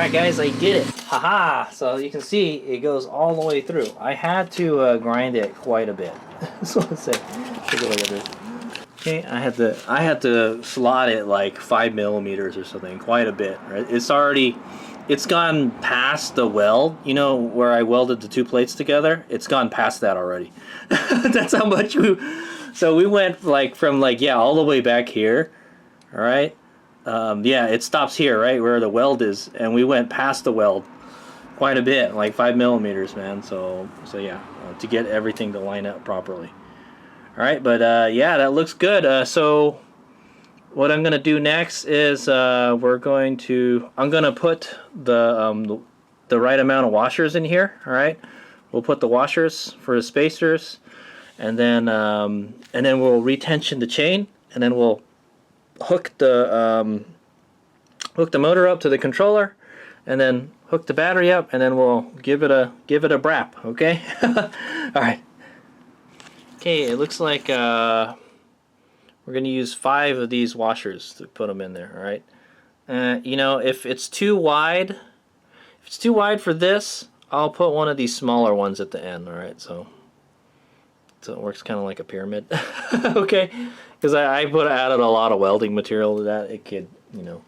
Alright guys, I did it. Haha! So you can see it goes all the way through. I had to grind it quite a bit. So let's say, take a look at this. Okay, I had to slot it like 5 millimeters or something, quite a bit. Right? It's gone past the weld. You know where I welded the two plates together? It's gone past that already. That's how much So we went from all the way back here. All right. Yeah, it stops here, right where the weld is, and we went past the weld quite a bit, like 5 millimeters, man. So yeah, to get everything to line up properly. All right, but yeah, that looks good. So what I'm gonna do next is I'm gonna put the right amount of washers in here. All right, we'll put the washers for the spacers, and then we'll retension the chain, and then we'll hook the motor up to the controller, and then hook the battery up, and then we'll give it a brap. Okay. All right. Okay, it looks like we're gonna use 5 of these washers to put them in there. All right. You know, if it's too wide for this, I'll put one of these smaller ones at the end. All right. So it works kind of like a pyramid. Okay. Because I added a lot of welding material to that. It could, you know,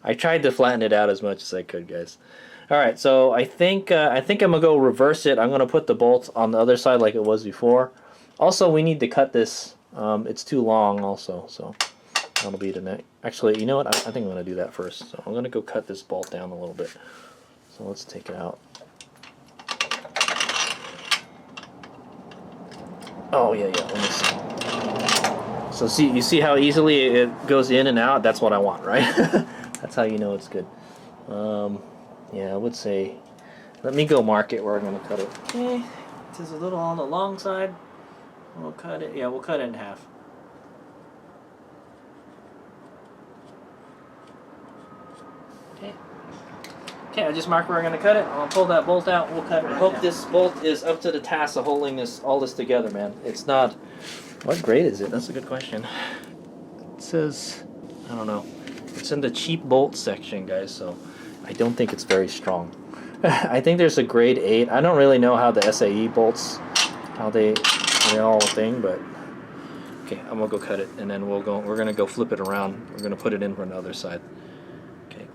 I tried to flatten it out as much as I could, guys. All right, so I think I'm gonna go reverse it. I'm gonna put the bolts on the other side like it was before. Also, we need to cut this. It's too long, also, so that'll be the next. Actually, you know what? I think I'm gonna do that first. So I'm gonna go cut this bolt down a little bit. So let's take it out. Oh yeah. Let me see. So you see how easily it goes in and out? That's what I want, right? That's how you know it's good. Yeah, I would say, let me go mark it where I'm going to cut it. Okay, this is a little on the long side. We'll cut it, we'll cut it in half. Okay, I just marked where I'm going to cut it. I'll pull that bolt out. We'll cut it. I hope this bolt is up to the task of holding all this together, man. It's not. What grade is it? That's a good question. It says, I don't know. It's in the cheap bolt section, guys, so I don't think it's very strong. I think there's a grade 8. I don't really know how the SAE bolts, how they're all a thing, but okay, I'm gonna go cut it, and then we're gonna go flip it around. We're gonna put it in from the other side. Okay.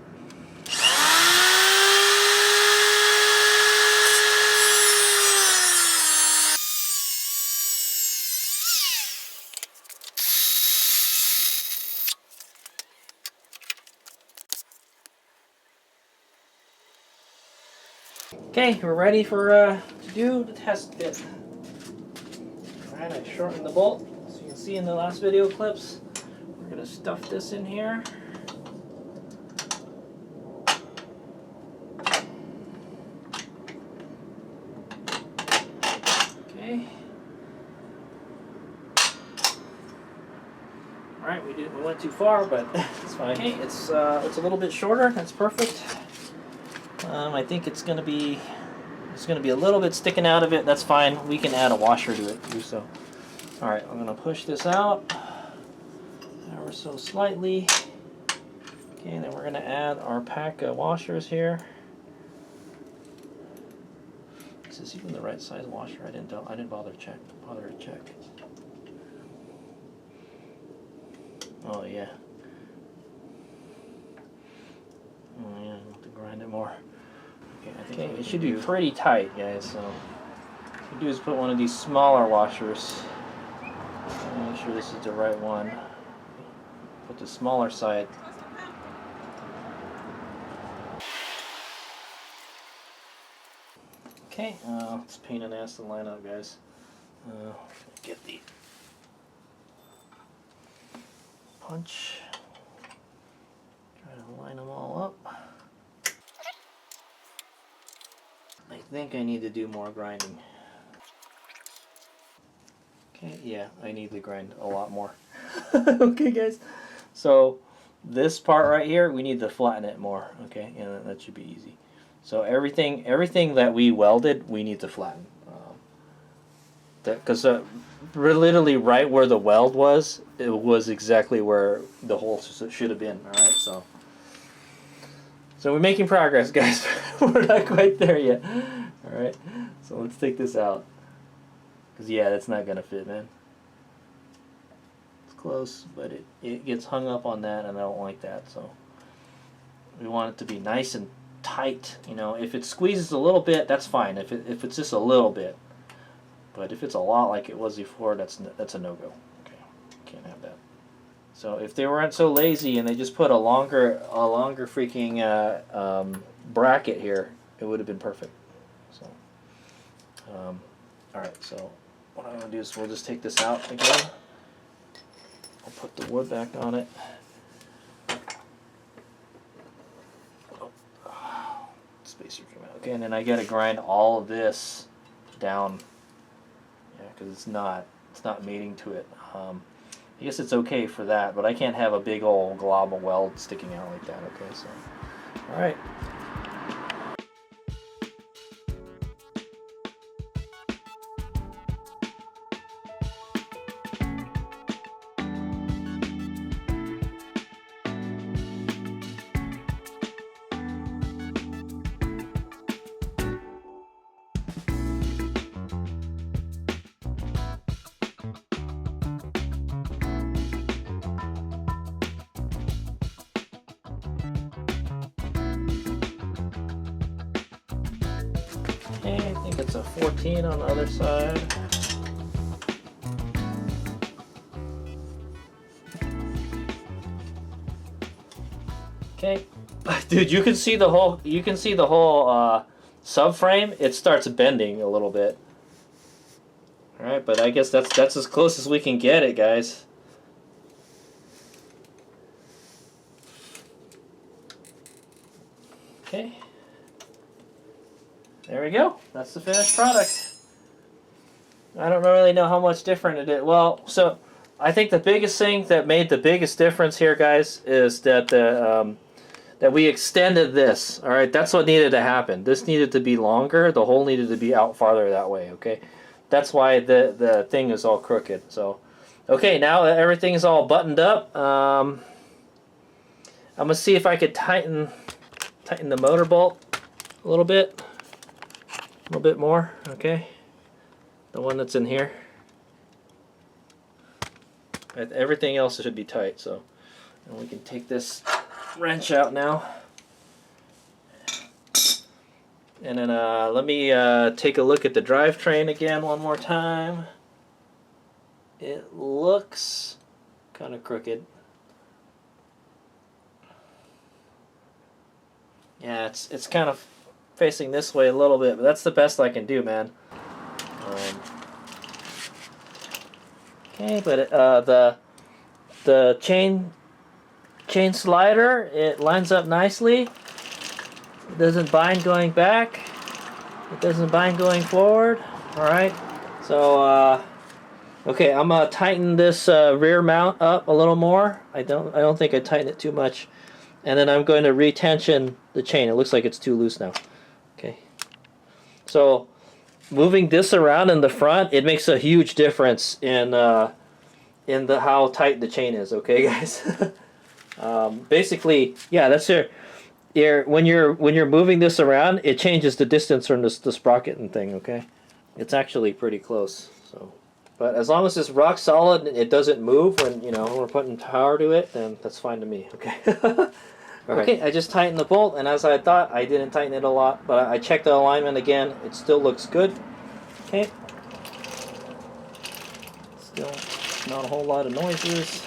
Okay, we're ready for to do the test fit. Alright, I shortened the bolt, so you can see in the last video clips. We're gonna stuff this in here. Okay. Alright, we went too far, but it's fine. Okay, it's a little bit shorter. That's perfect. I think it's gonna be a little bit sticking out of it. That's fine. We can add a washer to it. Do so. All right, I'm gonna push this out ever so slightly. Okay, and then we're gonna add our pack of washers here. Is this even the right size washer? I didn't bother to check. Oh yeah. Oh yeah, I have to grind it more. Okay, it should be pretty tight, guys. So what you do is put one of these smaller washers. Make sure this is the right one. Put the smaller side. Okay, it's a pain in the ass to line up, guys. Get the punch. Try to line them all up. I think I need to do more grinding. Okay, yeah, I need to grind a lot more. Okay, guys. So this part right here, we need to flatten it more. Okay, and that should be easy. So everything that we welded, we need to flatten. Because literally right where the weld was, it was exactly where the hole should have been. All right, so So we're making progress, guys. We're not quite there yet. All right. So let's take this out. Because, yeah, that's not going to fit, man. It's close, but it gets hung up on that, and I don't like that. So we want it to be nice and tight. You know, if it squeezes a little bit, that's fine. If it's just a little bit. But if it's a lot like it was before, that's a no-go. Okay, can't have that. So if they weren't so lazy and they just put a longer freaking bracket here, it would have been perfect. So, all right. So what I'm gonna do is we'll just take this out again. I'll put the wood back on it. Oh, spacer came out. Okay, and then I gotta grind all of this down. Yeah, because it's not mating to it. I guess it's okay for that, but I can't have a big old glob of weld sticking out like that. Okay, so all right. Okay, I think it's a 14 on the other side. Okay, dude, you can see the whole subframe. It starts bending a little bit. All right, but I guess that's as close as we can get it, guys. Okay. There we go. That's the finished product. I don't really know how much different it is. Well, so I think the biggest thing that made the biggest difference here, guys, is that that we extended this. All right, that's what needed to happen. This needed to be longer. The hole needed to be out farther that way. Okay, that's why the thing is all crooked. So, okay, now that everything is all buttoned up, I'm gonna see if I could tighten the motor bolt a little bit. A little bit more, okay? The one that's in here. Everything else should be tight, so and we can take this wrench out now. And then let me take a look at the drivetrain again one more time. It looks kind of crooked. Yeah, it's kind of facing this way a little bit, but that's the best I can do, man. Okay, but the chain slider, it lines up nicely. It doesn't bind going back. It doesn't bind going forward. All right. So okay, I'm gonna tighten this rear mount up a little more. I don't think I tightened it too much, and then I'm going to retension the chain. It looks like it's too loose now. Okay, so moving this around in the front, it makes a huge difference in the how tight the chain is. Okay, guys. Basically, yeah, that's when you're moving this around, it changes the distance from the sprocket and thing. Okay, it's actually pretty close. So, but as long as it's rock solid and it doesn't move when we're putting power to it, then that's fine to me. Okay. Okay, I just tightened the bolt, and as I thought, I didn't tighten it a lot, but I checked the alignment again. It still looks good. Okay. Still not a whole lot of noises.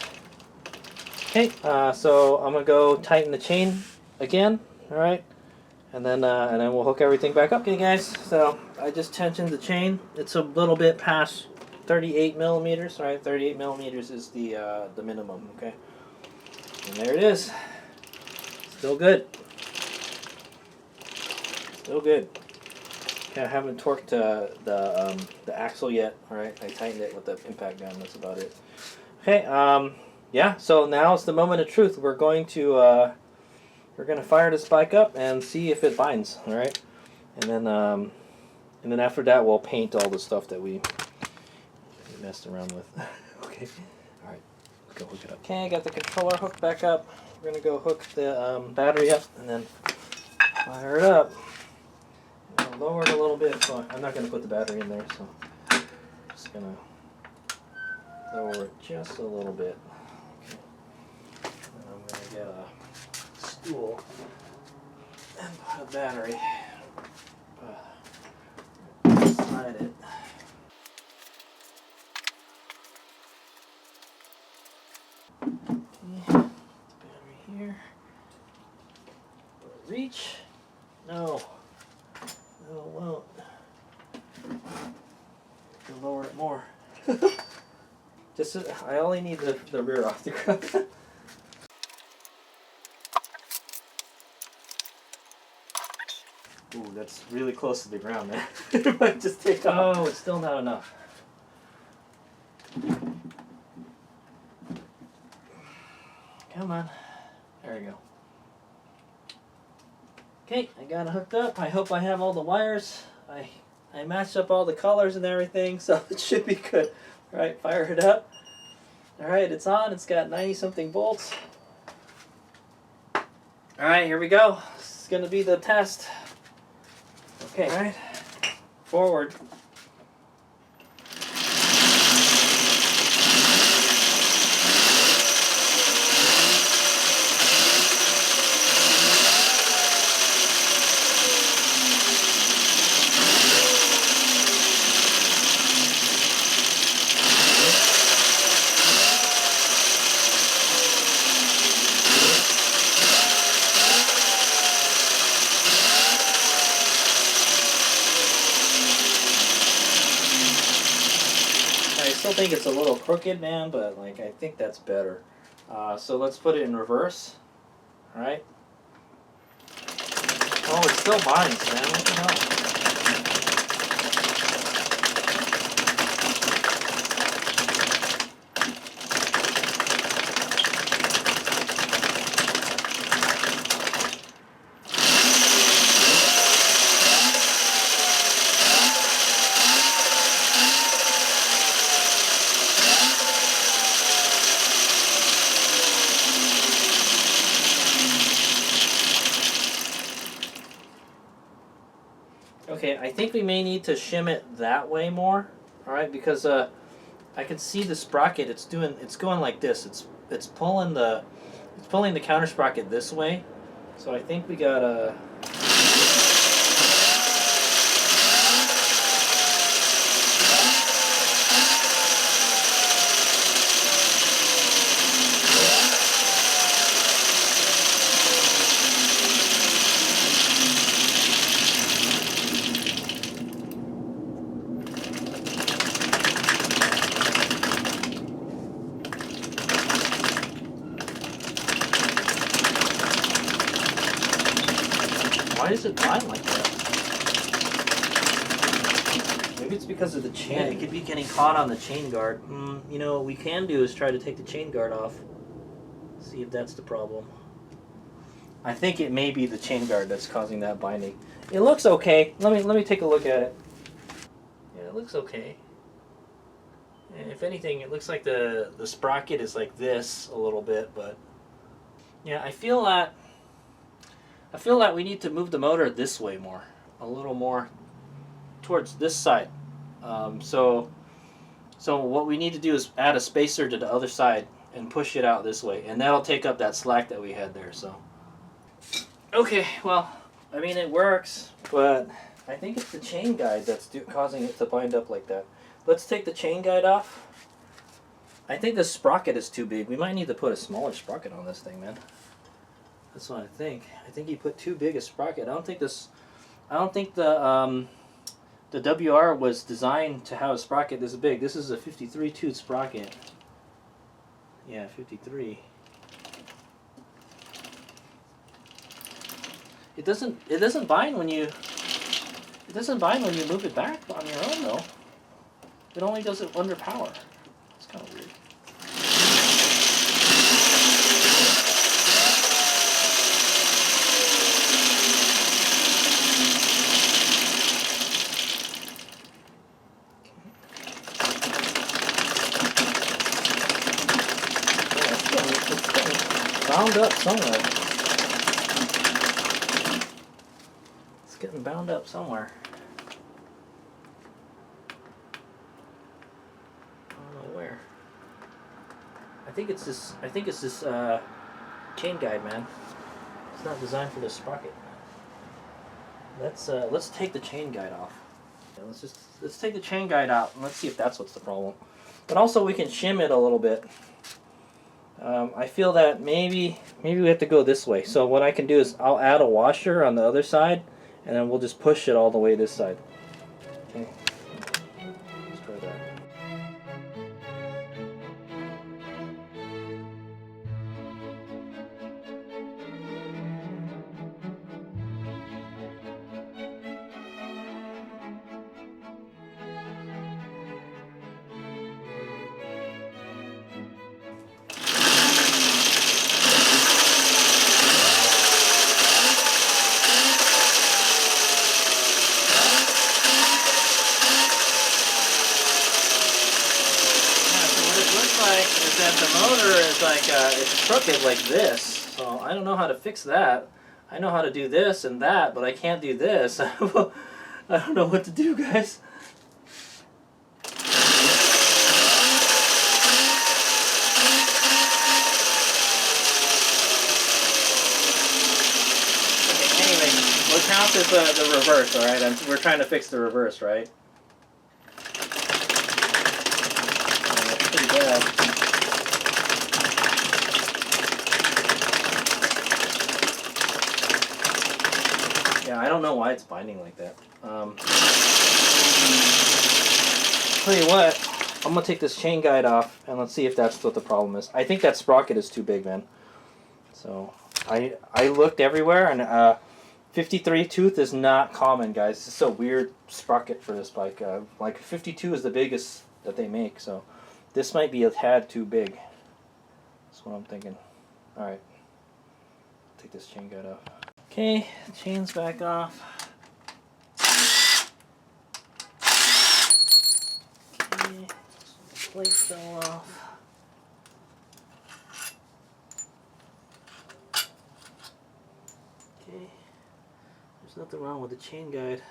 Okay, so I'm gonna go tighten the chain again. All right, and then we'll hook everything back up. Okay, guys. So I just tensioned the chain. It's a little bit past 38 millimeters. All right, 38 millimeters is the minimum. Okay, and there it is. Still good. Still good. Okay, I haven't torqued the axle yet. All right, I tightened it with the impact gun. That's about it. Okay. Yeah. So now it's the moment of truth. We're going to fire this bike up and see if it binds. All right, and then after that we'll paint all the stuff that we messed around with. Okay. All right. Let's go hook it up. Okay, I got the controller hooked back up. We're going to go hook the battery up and then Fire it up. I'll lower it a little bit. So I'm not going to put the battery in there, so I'm just going to lower it just a little bit. Okay. And I'm going to get a stool and put a battery inside it. Okay. Battery here. Reach. No. No, it won't. To lower it more. Just I only need the rear off the ground. Ooh, that's really close to the ground there. It might just take off. Oh, it's still not enough. Come on. There we go. Okay, I got it hooked up. I hope I have all the wires. I matched up all the colors and everything, so it should be good. All right, fire it up. All right, it's on. It's got 90-something volts. All right, here we go. This is going to be the test. Okay, all right. Forward. I still think it's a little crooked, man, but like I think that's better. So let's put it in reverse. All right. Oh, it still binds, man. What the hell? Okay, I think we may need to shim it that way more, all right? Because I can see the sprocket. It's going like this. It's pulling the counter sprocket this way. So I think we gotta. Why is it bind like that? Maybe it's because of the chain. Yeah, it could be getting caught on the chain guard. You know, what we can do is try to take the chain guard off. See if that's the problem. I think it may be the chain guard that's causing that binding. It looks okay. Let me take a look at it. Yeah, it looks okay. And if anything, it looks like the sprocket is like this a little bit, but yeah, I feel that we need to move the motor this way more, a little more towards this side. So what we need to do is add a spacer to the other side and push it out this way, and that'll take up that slack that we had there. So, okay, well, I mean it works, but I think it's the chain guide that's causing it to bind up like that. Let's take the chain guide off. I think this sprocket is too big. We might need to put a smaller sprocket on this thing, man. That's what I think. I think you put too big a sprocket. I don't think the WR was designed to have a sprocket this big. This is a 53 tooth sprocket. Yeah, 53. It doesn't bind when you move it back on your own though. It only does it under power. It's kind of weird. Bound up somewhere. wound up somewhere. I don't know where. I think it's this chain guide, man. It's not designed for this sprocket. Let's take the chain guide off. Yeah, let's take the chain guide out and let's see if that's what's the problem. But also we can shim it a little bit. I feel that maybe we have to go this way. So what I can do is I'll add a washer on the other side, and then we'll just push it all the way this side. Okay. Let's try that. Is that the motor is like it's crooked like this, so I don't know how to fix that. I know how to do this and that, but I can't do this. I don't know what to do, guys. Okay, anyway, what counts is the reverse, all right? We're trying to fix the reverse, right? That's pretty bad. Yeah, I don't know why it's binding like that. Tell you what, I'm gonna take this chain guide off and let's see if that's what the problem is. I think that sprocket is too big, man. So I looked everywhere, and 53 tooth is not common, guys. It's a weird sprocket for this bike. Like 52 is the biggest that they make, so this might be a tad too big. That's what I'm thinking. All right, take this chain guide off. Okay, chain's back off. Okay, plate fell off. Okay, there's nothing wrong with the chain guide.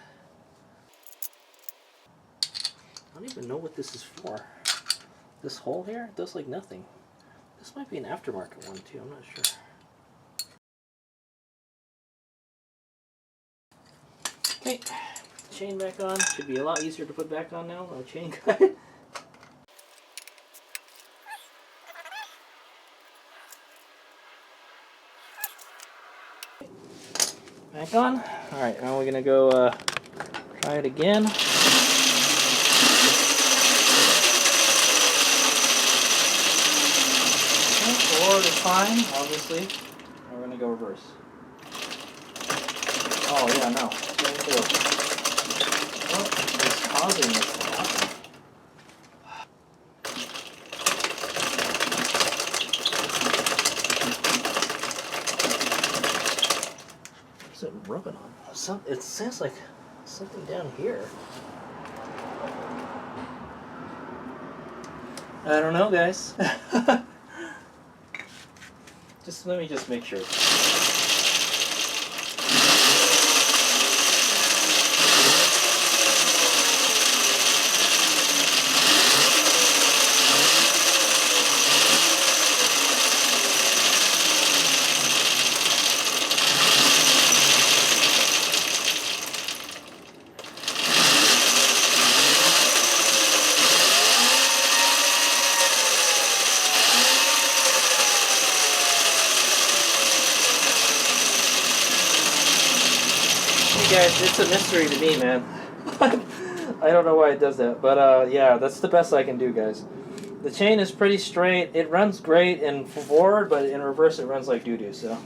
I don't even know what this is for. This hole here does like nothing. This might be an aftermarket one too, I'm not sure. Okay, chain back on. Should be a lot easier to put back on now. No chain guide. Back on. All right, now we're gonna go try it again. Okay, forward is fine, obviously. We're gonna go reverse. Oh yeah, no. What is causing this to happen? What's it rubbing on? It sounds like something down here. I don't know, guys. Let me just make sure. Guys, it's a mystery to me, man. I don't know why it does that, but yeah, that's the best I can do, guys. The chain is pretty straight. It runs great in forward, but in reverse it runs like doo-doo, so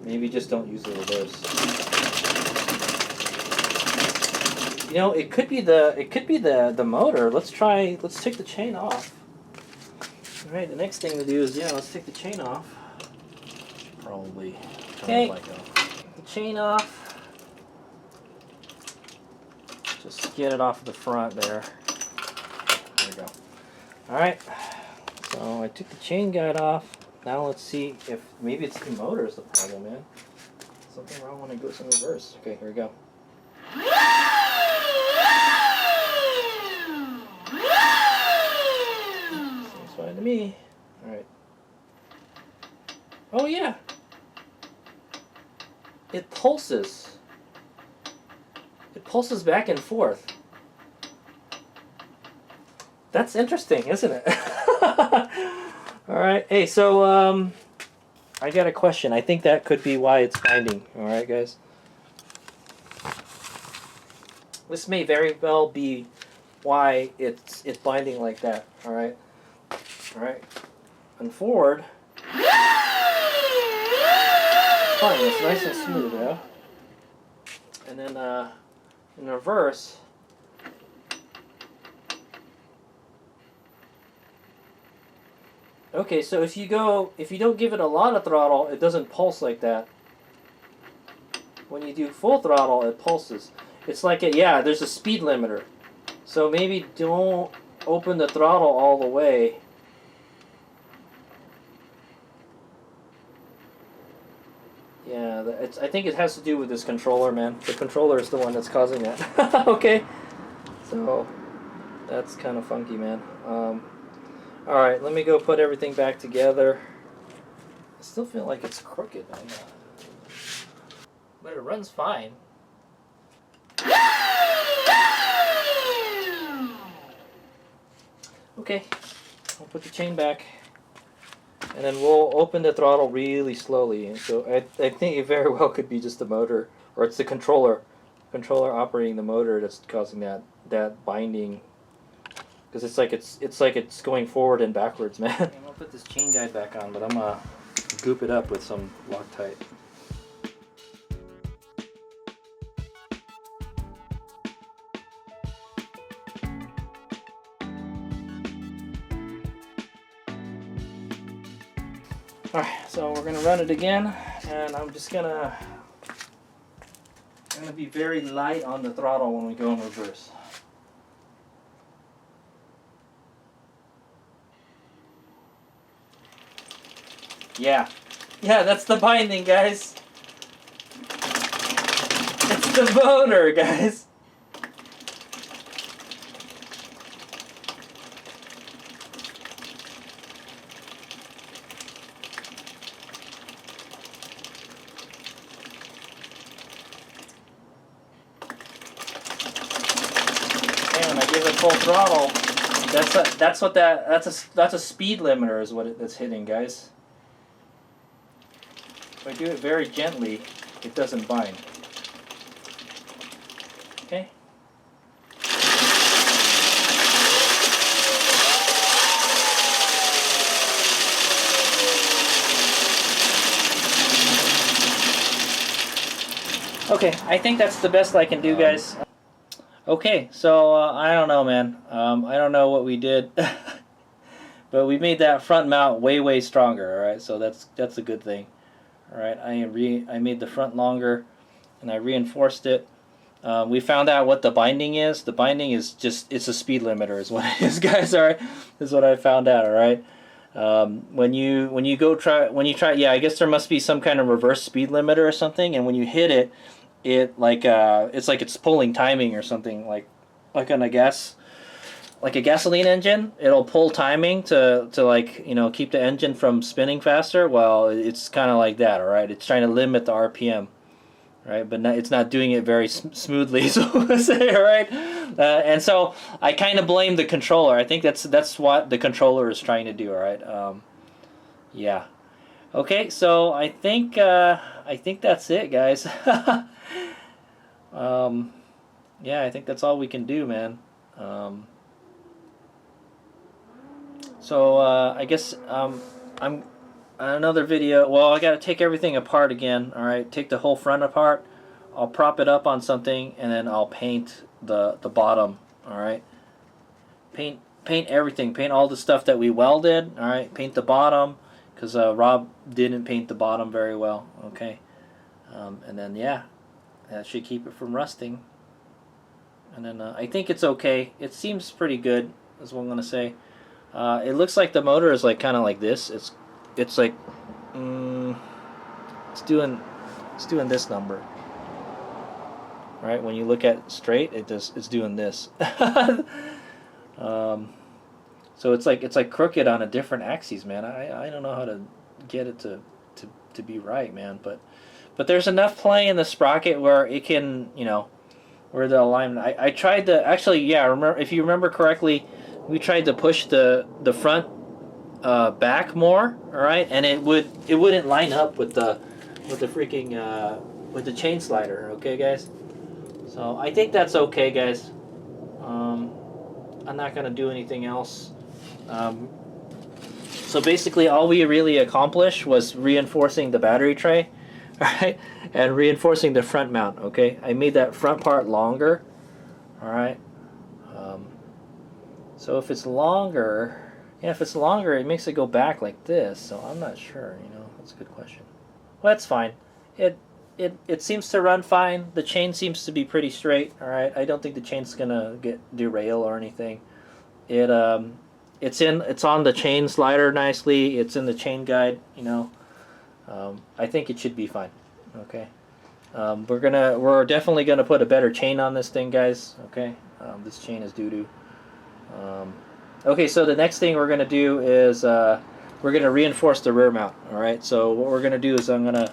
maybe just don't use the reverse. You know, it could be the motor. Let's take the chain off. All right, the next thing to do is, yeah, let's take the chain off. Probably turn the bike off. The chain off. Just get it off the front there. There we go. Alright, so I took the chain guide off. Now let's see if maybe it's the motor is the problem, man. Something wrong when it goes in reverse. Okay, here we go. pulses. It pulses back and forth. That's interesting, isn't it? Alright, hey, so I got a question. I think that could be why it's binding. Alright, guys? This may very well be why it's binding like that. Alright? Alright. And forward. Fine, it's nice and smooth, yeah? And then in reverse, okay, so if you don't give it a lot of throttle, it doesn't pulse like that. When you do full throttle, it pulses. It's like yeah, there's a speed limiter. So maybe don't open the throttle all the way. Yeah, I think it has to do with this controller, man. The controller is the one that's causing that. Okay, so that's kind of funky, man. Alright, let me go put everything back together. I still feel like it's crooked, man. But it runs fine. Okay, I'll put the chain back. And then we'll open the throttle really slowly. And so I think it very well could be just the motor, or it's the controller operating the motor that's causing that binding. Because it's like it's going forward and backwards, man. I'm gonna put this chain guide back on, but I'm gonna goop it up with some Loctite. Alright, so we're gonna run it again, and I'm gonna be very light on the throttle when we go in reverse. Yeah, that's the binding, guys. It's the motor, guys. And when I give it full throttle, that's a speed limiter is what that's hitting, guys. If I do it very gently, it doesn't bind. Okay? Okay, I think that's the best I can do, guys. Okay, so I don't know, man. I don't know what we did, but we made that front mount way stronger. All right, so that's a good thing. All right, I made the front longer, and I reinforced it. We found out what the binding is. The binding is it's a speed limiter, is what it is, guys. All right, this is what I found out. All right, when you try, yeah, I guess there must be some kind of reverse speed limiter or something, and when you hit it, it's like it's pulling timing or something, like on a gasoline engine. It'll pull timing to like, you know, keep the engine from spinning faster. Well, it's kind of like that. All right, it's trying to limit the RPM, right? But it's not doing it very smoothly, so to say. All right, and so I kind of blame the controller. I think that's what the controller is trying to do. All right, yeah. Okay, so I think that's it, guys. Yeah, I think that's all we can do, man. So I guess I'm on another video. Well, I got to take everything apart again. All right, take the whole front apart. I'll prop it up on something, and then I'll paint the bottom. All right, paint everything. Paint all the stuff that we welded. All right, paint the bottom, because Rob didn't paint the bottom very well. Okay, and then yeah, that should keep it from rusting. And then I think it's okay. It seems pretty good, is what I'm gonna say. It looks like the motor is like kind of like this. It's like it's doing this number. Right, when you look at it straight, it's doing this. So it's like crooked on a different axis, man. I don't know how to get it to be right, man. But But there's enough play in the sprocket where it can, you know, where the alignment. I tried to actually, yeah. Remember, if you remember correctly, we tried to push the front back more. All right, and it wouldn't line up with the freaking with the chain slider. Okay, guys. So I think that's okay, guys. I'm not gonna do anything else. So basically, all we really accomplished was reinforcing the battery tray. Alright, and reinforcing the front mount, okay? I made that front part longer, alright? So if it's longer, yeah, if it's longer, it makes it go back like this, so I'm not sure, you know, that's a good question. Well, that's fine. It seems to run fine. The chain seems to be pretty straight, alright? I don't think the chain's gonna get derail or anything. It's on the chain slider nicely, it's in the chain guide, you know. I think it should be fine. Okay. We're definitely gonna put a better chain on this thing, guys. Okay. This chain is doo-doo. Okay, so the next thing we're gonna do is we're gonna reinforce the rear mount. All right. So what we're gonna do is I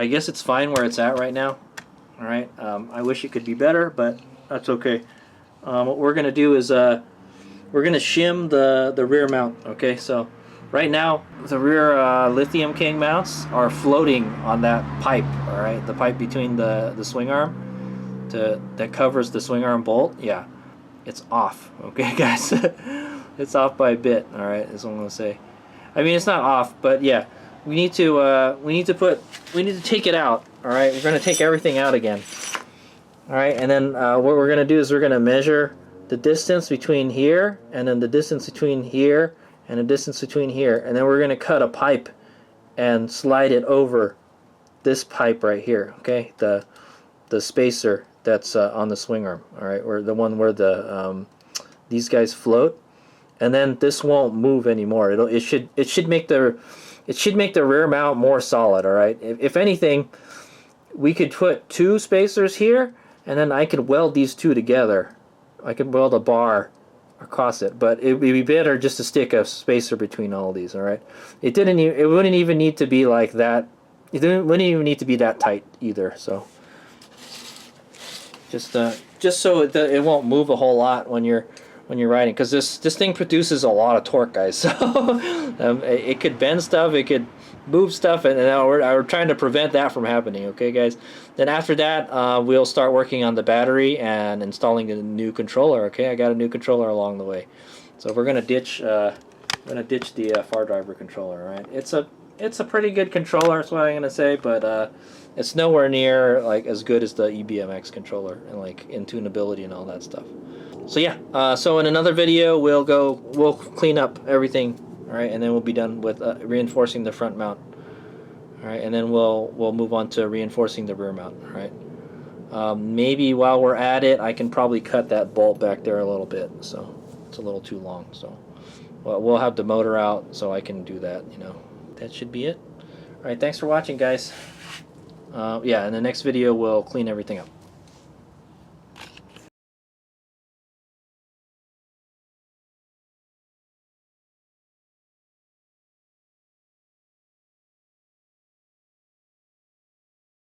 guess it's fine where it's at right now. All right. I wish it could be better, but that's okay. What we're gonna do is we're gonna shim the rear mount. Okay. So right now, the rear Lithium King mounts are floating on that pipe, all right? The pipe between the swing arm that covers the swing arm bolt. Yeah, it's off, okay, guys? It's off by a bit, all right? That's what I'm gonna say. I mean, it's not off, but yeah, we need to take it out, all right? We're gonna take everything out again, all right? And then what we're gonna do is we're gonna measure the distance between here and then the distance between here and a distance between here, and then we're going to cut a pipe and slide it over this pipe right here, okay, the spacer that's on the swing arm, all right, or the one where the these guys float, and then this won't move anymore. It should make the rear mount more solid, all right. If anything, we could put two spacers here, and then I could weld these two together. I could weld a bar across it, but it would be better just to stick a spacer between all of these. All right, it wouldn't even need to be like that. Wouldn't even need to be that tight either. So just so it won't move a whole lot when you're riding, because this thing produces a lot of torque, guys. So it could bend stuff, it could move stuff, and we're trying to prevent that from happening. Okay, guys. Then after that, we'll start working on the battery and installing a new controller. Okay, I got a new controller along the way, so we're gonna ditch the far driver controller. All right, it's a pretty good controller. That's what I'm gonna say, but it's nowhere near like as good as the EBMX controller and like in tunability and all that stuff. So yeah, so in another video we'll clean up everything. All right, and then we'll be done with reinforcing the front mount. All right, and then we'll move on to reinforcing the rear mount. All right. Maybe while we're at it, I can probably cut that bolt back there a little bit. So it's a little too long. So we'll have the motor out, so I can do that. You know, that should be it. All right, thanks for watching, guys. Yeah, in the next video we'll clean everything up.